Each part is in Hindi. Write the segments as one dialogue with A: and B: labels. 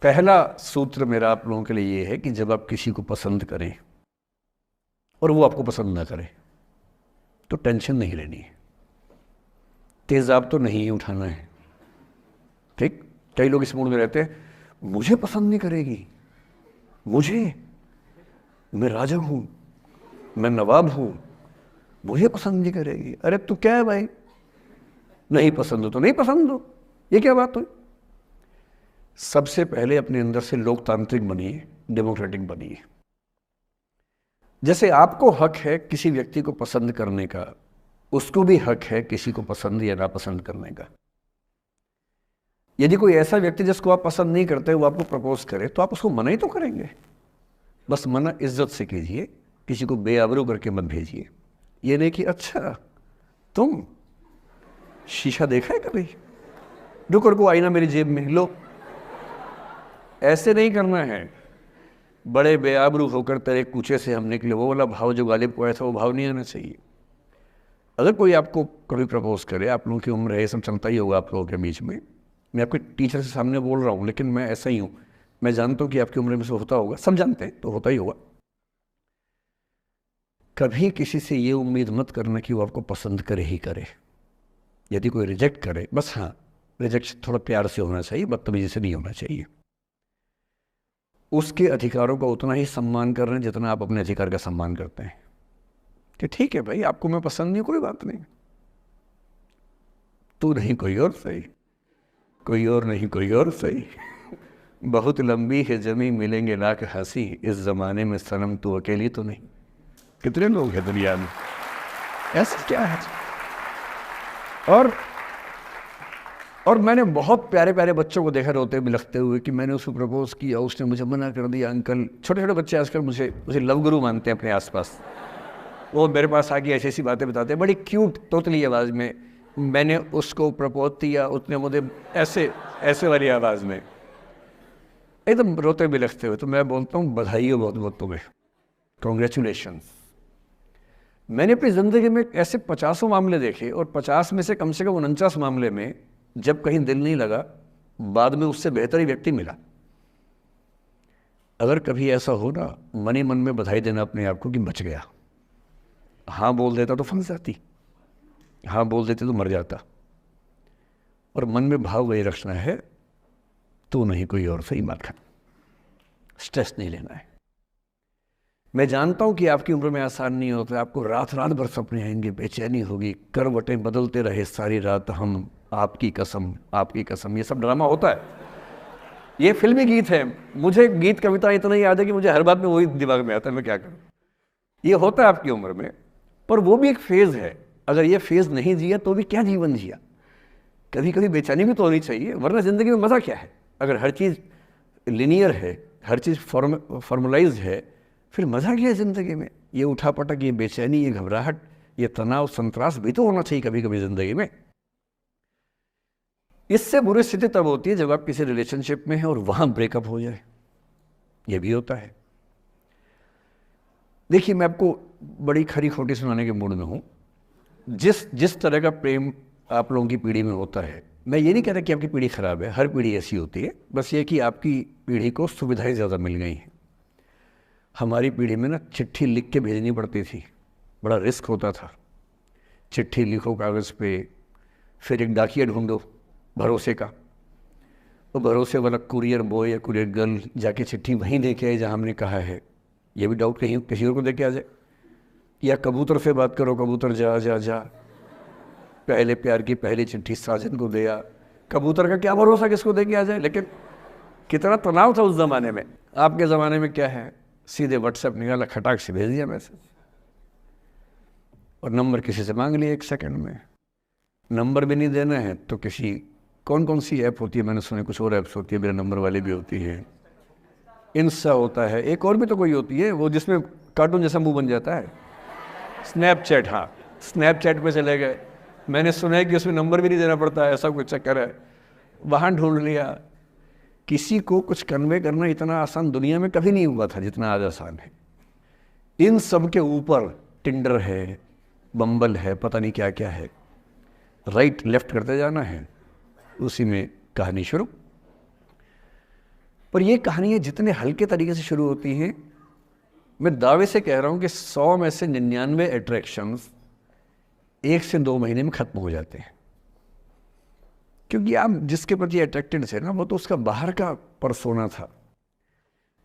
A: पहला सूत्र मेरा आप लोगों के लिए ये है कि जब आप किसी को पसंद करें और वो आपको पसंद ना करे तो टेंशन नहीं लेनी है, तेजाब तो नहीं उठाना है। ठीक, कई लोग इस मूड में रहते हैं, मुझे पसंद नहीं करेगी, मैं राजा हूं, मैं नवाब हूं, मुझे पसंद नहीं करेगी। अरे तू क्या है भाई, नहीं पसंद हो तो नहीं पसंद हो, ये क्या बात हुई? सबसे पहले अपने अंदर से लोकतांत्रिक बनिए, डेमोक्रेटिक बनिए। जैसे आपको हक है किसी व्यक्ति को पसंद करने का, उसको भी हक है किसी को पसंद या नापसंद करने का। यदि कोई ऐसा व्यक्ति जिसको आप पसंद नहीं करते वो आपको प्रपोज करे तो आप उसको मना ही तो करेंगे। बस मना इज्जत से कीजिए, किसी को बेआबरू करके मत भेजिए। ये नहीं कि अच्छा तुम शीशा देखा है कभी, रुको रुको आईना मेरी जेब में लो, ऐसे नहीं करना है। बड़े बेआबरू होकर तेरे कूचे से हम निकले, वो वाला भाव जो गालिब को आया था वो भाव नहीं आना चाहिए। अगर कोई आपको कभी प्रपोज करे, आप लोगों की उम्र है, ये सब चलता ही होगा आप लोगों के बीच में, मैं आपके टीचर से सामने बोल रहा हूँ लेकिन मैं ऐसा ही हूँ, मैं जानता हूँ कि आपकी उम्र में से होता होगा, सब जानते हैं तो होता ही होगा। कभी किसी से ये उम्मीद मत करना कि वो आपको पसंद करे ही करे। यदि कोई रिजेक्ट करे, बस हाँ रिजेक्शन थोड़ा प्यार से होना चाहिए, बदतमीजी से नहीं होना चाहिए। उसके अधिकारों का उतना ही सम्मान कर रहे हैं जितना आप अपने अधिकार का सम्मान करते हैं कि ठीक है भाई आपको मैं पसंद नहीं, कोई बात नहीं, तू नहीं कोई और सही, कोई और नहीं कोई और सही, बहुत लंबी है जमी मिलेंगे लाख हंसी, इस जमाने में सनम तू अकेली तो नहीं। कितने लोग हैं दुनिया में, ऐसा क्या है? और मैंने बहुत प्यारे प्यारे बच्चों को देखा रोते बिलखते हुए कि मैंने उसको प्रपोज किया, उसने मुझे मना कर दिया। अंकल, छोटे छोटे बच्चे आजकल मुझे लव गुरु मानते हैं अपने आसपास, वो मेरे पास आके ऐसी ऐसी बातें बताते हैं बड़ी क्यूट तोतली आवाज़ में, मैंने उसको प्रपोज किया, उसने मुझे ऐसे वाली आवाज़ में एकदम रोते बिलखते हुए। तो मैं बोलता हूँ बधाई हो बहुत बहुत तुम्हें, कॉन्ग्रेचुलेशंस। मैंने अपनी ज़िंदगी में ऐसे 50 मामले देखे और 50 में से कम 49 मामले में जब कहीं दिल नहीं लगा, बाद में उससे बेहतर ही व्यक्ति मिला। अगर कभी ऐसा हो ना, मन ही मन में बधाई देना अपने आप को कि बच गया। हाँ बोल देता तो फंस जाती, हाँ बोल देते तो मर जाता। और मन में भाव वही रखना है, तू नहीं कोई और सही बात है, स्ट्रेस नहीं लेना है। मैं जानता हूं कि आपकी उम्र में आसान नहीं होता, आपको रात रात भर सपने आएंगे, बेचैनी होगी, करवटें बदलते रहे सारी रात हम, आपकी कसम आपकी कसम, ये सब ड्रामा होता है, ये फिल्मी गीत है। मुझे गीत कविता इतना याद है कि मुझे हर बात में वही दिमाग में आता है, मैं क्या करूं। ये होता है आपकी उम्र में, पर वो भी एक फेज़ है। अगर ये फेज़ नहीं जिया तो भी क्या जीवन जिया। कभी कभी बेचैनी भी तो होनी चाहिए, वरना ज़िंदगी में मज़ा क्या है। अगर हर चीज़ लिनियर है, हर चीज़ फॉर्मलाइज है, फिर मज़ा क्या है ज़िंदगी में। ये उठापटक, ये बेचैनी, ये घबराहट, ये तनाव संतरास भी तो होना चाहिए कभी कभी ज़िंदगी में। इससे बुरी स्थिति तब होती है जब आप किसी रिलेशनशिप में हैं और वहाँ ब्रेकअप हो जाए, ये भी होता है। देखिए मैं आपको बड़ी खरी खोटी सुनाने के मूड में हूँ। जिस तरह का प्रेम आप लोगों की पीढ़ी में होता है, मैं ये नहीं कहता कि आपकी पीढ़ी ख़राब है, हर पीढ़ी ऐसी होती है, बस ये कि आपकी पीढ़ी को सुविधाएं ज़्यादा मिल गई हैं। हमारी पीढ़ी में ना चिट्ठी लिख के भेजनी पड़ती थी, बड़ा रिस्क होता था। चिट्ठी लिखो कागज़ पे, फिर एक डाकिया ढूंढो भरोसे का, तो भरोसे वाला कुरियर बॉय या कुरियर गर्ल जाके चिट्ठी वहीं दे के आए जहाँ हमने कहा है। ये भी डाउट कहीं किसी और को दे के आ जाए। या कबूतर से बात करो, कबूतर जा जा जा, पहले प्यार की पहली चिट्ठी साजन को दिया। कबूतर का क्या भरोसा किसको दे के आ जाए। लेकिन कितना तनाव था उस ज़माने में। आपके ज़माने में क्या है, सीधे व्हाट्सएप निकाला, खटाक से भेज दिया मैसेज, और नंबर किसी से मांग लिया 1 सेकंड में। नंबर भी नहीं देना है तो किसी, कौन कौन सी ऐप होती है, मैंने सुना कुछ और ऐप्स होती है, मेरा नंबर वाली भी होती है, इंस्टा होता है, एक और भी तो कोई होती है वो जिसमें कार्टून जैसा मुंह बन जाता है, स्नैपचैट। हाँ, स्नैपचैट पे चले गए, मैंने सुना है कि उसमें नंबर भी नहीं देना पड़ता है, ऐसा कुछ चक्कर है। वहाँ ढूंढ लिया। किसी को कुछ कन्वे करना इतना आसान दुनिया में कभी नहीं हुआ था जितना आज आसान है। इन सब के ऊपर टिंडर है, बम्बल है, पता नहीं क्या क्या है, राइट लेफ्ट करते जाना है, उसी में कहानी शुरू। पर ये कहानियाँ जितने हल्के तरीके से शुरू होती हैं, मैं दावे से कह रहा हूँ कि 100 में से 99 अट्रैक्शंस 1 से 2 महीने में ख़त्म हो जाते हैं। क्योंकि आप जिसके प्रति अट्रैक्टेड थे ना, वो तो उसका बाहर का परसोना था।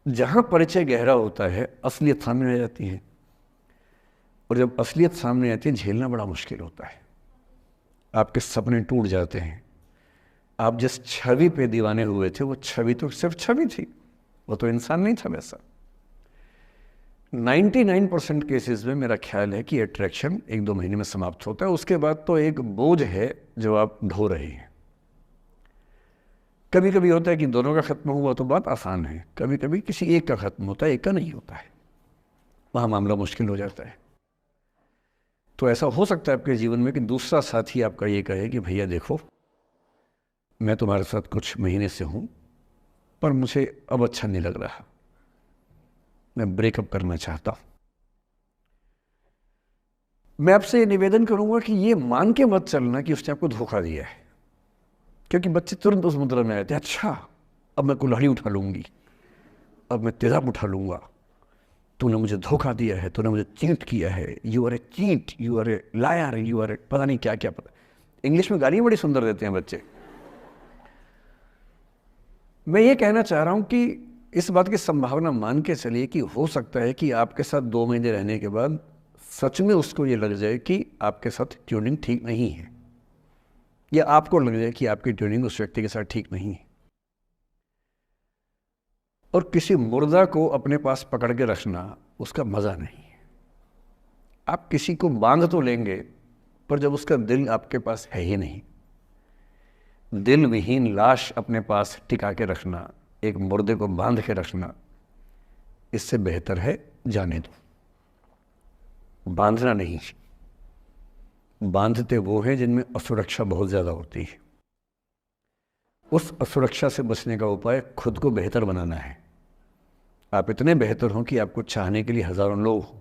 A: जहाँ परिचय गहरा होता है, असलियत सामने आ जाती है, और जब असलियत सामने आती है, झेलना बड़ा मुश्किल होता है। आपके सपने टूट जाते हैं। आप जिस छवि पे दीवाने हुए थे, वो छवि तो सिर्फ छवि थी, वो तो इंसान नहीं था वैसा। 99% केसेस में मेरा ख्याल है कि अट्रैक्शन 1-2 महीने में समाप्त होता है। उसके बाद तो एक बोझ है जो आप ढो रहे हैं। कभी कभी होता है कि दोनों का खत्म हुआ तो बात आसान है, कभी कभी किसी एक का खत्म होता है, एक का नहीं होता है, वहाँ मामला मुश्किल हो जाता है। तो ऐसा हो सकता है आपके जीवन में कि दूसरा साथी आपका ये कहे कि भैया देखो, मैं तुम्हारे साथ कुछ महीने से हूँ, पर मुझे अब अच्छा नहीं लग रहा, मैं ब्रेकअप करना चाहता हूँ। मैं आपसे निवेदन करूंगा कि ये मान के मत चलना कि उसने आपको धोखा दिया है, क्योंकि बच्चे तुरंत उस मुद्रा में आते हैं, अच्छा अब मैं कुल्हाड़ी उठा लूंगी, अब मैं तेजाब उठा लूंगा, तूने मुझे धोखा दिया है, तूने मुझे चीट किया है, you are a cheat, you are a liar, you are a पता नहीं क्या क्या। पता इंग्लिश में गालियाँ बड़ी सुंदर देते हैं बच्चे। मैं ये कहना चाह रहा हूँ कि इस बात की संभावना मान के चलिए कि हो सकता है कि आपके साथ 2 महीने रहने के बाद सच में उसको ये लग जाए कि आपके साथ ट्यूनिंग ठीक नहीं है, या आपको लग जाए कि आपकी ट्यूनिंग उस व्यक्ति के साथ ठीक नहीं है। और किसी मुर्दा को अपने पास पकड़ के रखना उसका मज़ा नहीं है। आप किसी को बांध तो लेंगे, पर जब उसका दिल आपके पास है ही नहीं, दिल विहीन लाश अपने पास टिका के रखना, एक मुर्दे को बांध के रखना, इससे बेहतर है जाने दो। बांधना नहीं, बांधते वो हैं जिनमें असुरक्षा बहुत ज़्यादा होती है। उस असुरक्षा से बचने का उपाय खुद को बेहतर बनाना है। आप इतने बेहतर हों कि आपको चाहने के लिए हज़ारों लोग हों।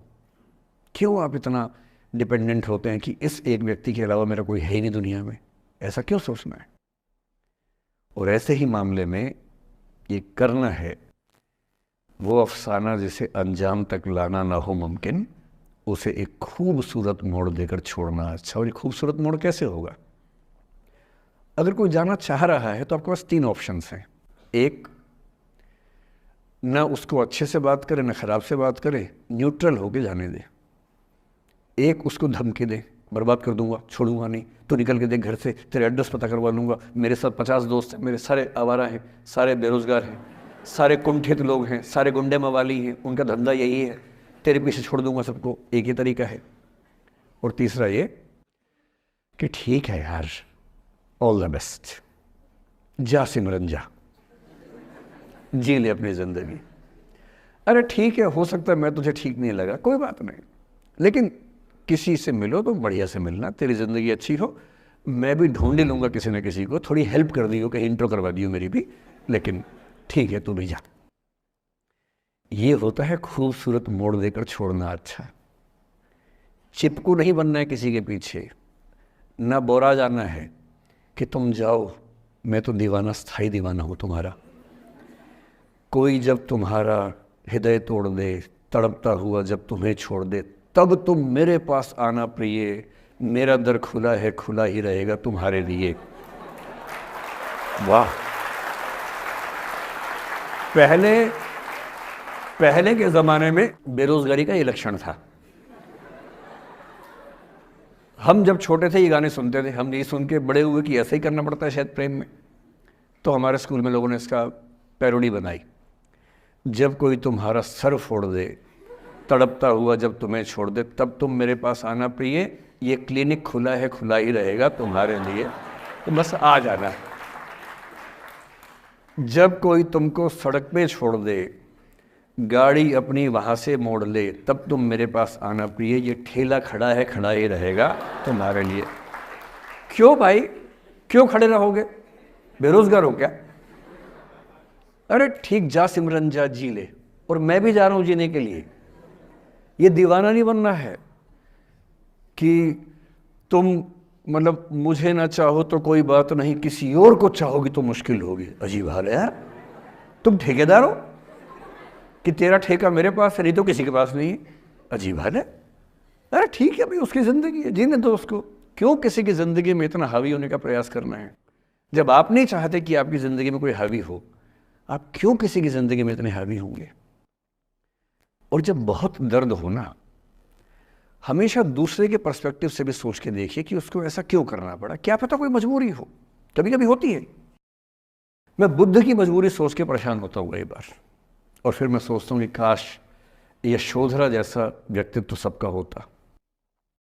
A: क्यों आप इतना डिपेंडेंट होते हैं कि इस एक व्यक्ति के अलावा मेरा कोई है ही नहीं दुनिया में? ऐसा क्यों सोचना है? और ऐसे ही मामले में ये करना है वो अफसाना जिसे अंजाम तक लाना ना हो मुमकिन, उसे एक खूबसूरत मोड़ देकर छोड़ना अच्छा। और ये खूबसूरत मोड़ कैसे होगा? अगर कोई जाना चाह रहा है तो आपके पास 3 ऑप्शंस हैं। एक, ना उसको अच्छे से बात करे, ना खराब से बात करे, न्यूट्रल होके जाने दे। एक, उसको धमकी दे, बर्बाद कर दूंगा, छोड़ूंगा नहीं, तो निकल के देख घर से, तेरे एड्रेस पता करवा लूँगा, मेरे साथ 50 दोस्त हैं, मेरे सारे आवारा हैं, सारे बेरोजगार हैं, सारे कुंठित लोग हैं, सारे गुंडे मवाली हैं, उनका धंधा यही है, तेरे पीछे छोड़ दूंगा सबको। एक ही तरीका है। और तीसरा ये कि ठीक है यार, ऑल द बेस्ट, जा सिमरन जा, जी ले अपनी ज़िंदगी। अरे ठीक है, हो सकता है मैं तुझे ठीक नहीं लगा, कोई बात नहीं, लेकिन किसी से मिलो तो बढ़िया से मिलना, तेरी ज़िंदगी अच्छी हो। मैं भी ढूंढ लूँगा किसी न किसी को, थोड़ी हेल्प कर दियो, कहीं इंट्रो करवा दियो मेरी भी, लेकिन ठीक है तू भी जा। ये होता है खूबसूरत मोड़ देकर छोड़ना अच्छा। चिपकू नहीं बनना है किसी के पीछे, ना बोरा जाना है कि तुम जाओ, मैं तो दीवाना, स्थाई दीवाना हूँ तुम्हारा। कोई जब तुम्हारा हृदय तोड़ दे, तड़पता हुआ जब तुम्हें छोड़ दे, तब तुम मेरे पास आना प्रिय, मेरा दर खुला है, खुला ही रहेगा तुम्हारे लिए। वाह! पहले के ज़माने में बेरोज़गारी का ये लक्षण था। हम जब छोटे थे ये गाने सुनते थे, हम ये सुन के बड़े हुए कि ऐसा ही करना पड़ता है शायद प्रेम में। तो हमारे स्कूल में लोगों ने इसका पैरोडी बनाई, जब कोई तुम्हारा सर फोड़ दे, तड़पता हुआ जब तुम्हें छोड़ दे, तब तुम मेरे पास आना प्रिय, ये क्लिनिक खुला है, खुला ही रहेगा तुम्हारे लिए, तो बस आ जाना। जब कोई तुमको सड़क पे छोड़ दे, गाड़ी अपनी वहाँ से मोड़ ले, तब तुम मेरे पास आना प्रिय, ये ठेला खड़ा है, खड़ा ही रहेगा तुम्हारे लिए। क्यों भाई, क्यों खड़े रहोगे? बेरोजगार हो क्या? अरे ठीक, जा सिमरन जा, जी ले, और मैं भी जा रहा हूँ जीने के लिए। ये दीवाना नहीं बनना है कि तुम मतलब मुझे ना चाहो तो कोई बात नहीं, किसी और को चाहोगी तो मुश्किल होगी। अजीब हाल है यार। तुम ठेकेदार हो कि तेरा ठेका मेरे पास है, नहीं तो किसी के पास नहीं है। अजीब हाल है। अरे ठीक है भाई, उसकी ज़िंदगी है, जीने दो उसको। क्यों किसी की ज़िंदगी में इतना हावी होने का प्रयास करना है? जब आप नहीं चाहते कि आपकी ज़िंदगी में कोई हावी हो, आप क्यों किसी की ज़िंदगी में इतने हावी होंगे? और जब बहुत दर्द हो ना, हमेशा दूसरे के पर्सपेक्टिव से भी सोच के देखिए कि उसको ऐसा क्यों करना पड़ा। क्या पता कोई मजबूरी हो, कभी कभी होती है। मैं बुद्ध की मजबूरी सोच के परेशान होता हूँ कई बार, और फिर मैं सोचता हूँ कि काश यशोधरा जैसा व्यक्तित्व सबका होता।